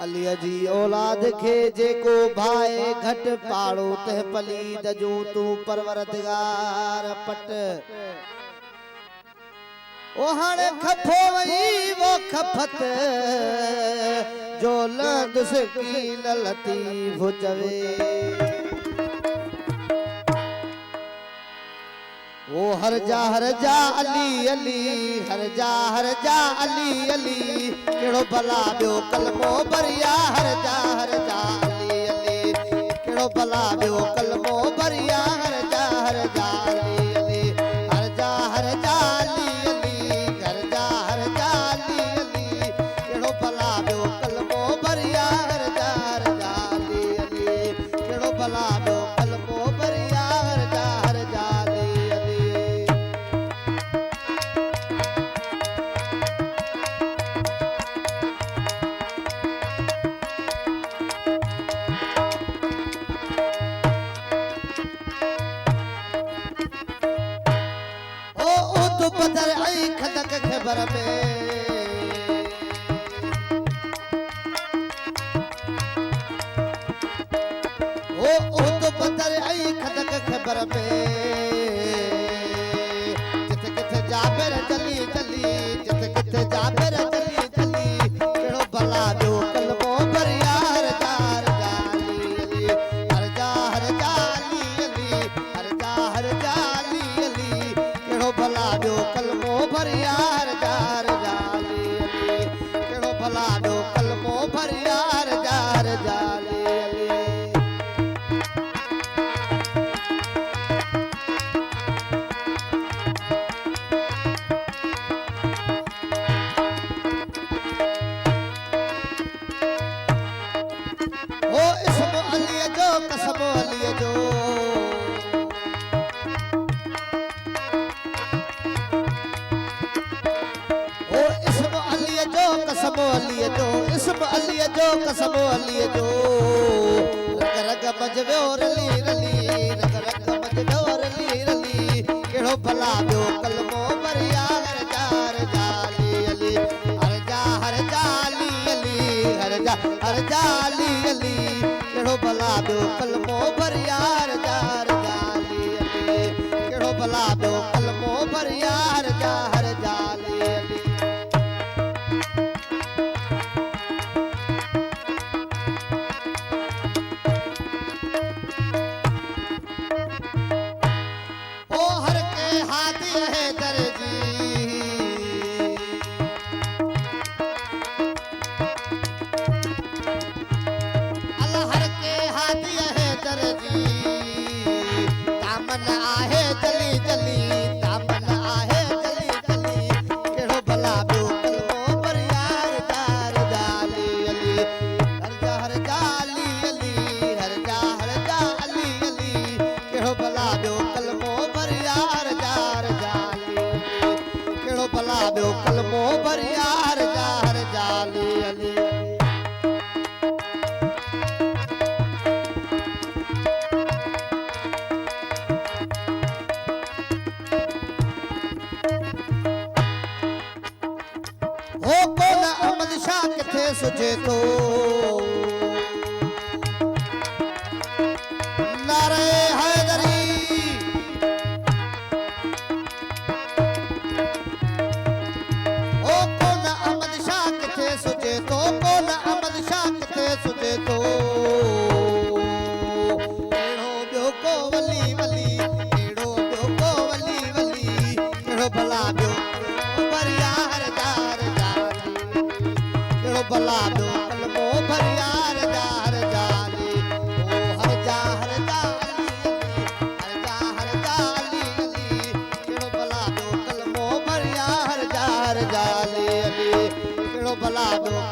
अलीअ जी औलाद खे जेको भाए घट पाड़ो तह पलीद जो तू परवरदिगार पट ओ हाणे खफो वई वो खफत जो लंदुस कील लतीफ चवे ओ हर जा अली अली हर जा अली अली केड़ो भला बियो कलमो भरिया हर जा अली अली केड़ो भला बियो कलमो भरिया हर जा अली अली हर जा अली अली हर जा अली अली केड़ो भला बियो कलमो भरिया हर जा अली अली केड़ो भला बियो कलमो भरिया हर जा अली पदर आई खदक खबर में ओ तो पदर आई खदक खबर में जित किथे जाबर चली चली जित किथे जाबर चली चली केड़ो भला जो कलमो भरिया हर जाली हर जाली हर जाली अली केड़ो भला जो कलमो भरिया हर जाली केड़ो भला जो कलमो भरिया हर जाली ओ इसमो अली जो कसमो अली जो कसमो अली जो इसम अली जो कसमो अली जो रग रग मजवो रली रली रग रग मजवो रली रली केड़ो भला बियो कलमो भरिया हर जाली अली हर जाली अली हर जाली अली केड़ो भला बियो कलमो भरिया हर जाली अली केड़ो भला बियो कलमो भरिया हर जाली अली तामन आहे जली जली तामन आहे जली जली केड़ो भला बियो कलमो भरिया हर जाली अली हर जाली अली हर जाली अली केड़ो भला बियो कलमो भरिया हर जाली केड़ो भला बियो कलमो भरिया हर जाली अली किथे सुझे तो नारे हैदरी ओ कौन अहमद शाह किथे सुझे तो कौन अहमद शाह किथे सुझे तो केड़ो बियो को वली वली केड़ो बियो को वली वली केड़ो भला बियो भरिया हर भला बियो कलमो भरिया हर जाली ओ हर जाली अली केड़ो भला बियो कलमो भरिया हर जाली अली केड़ो भला बियो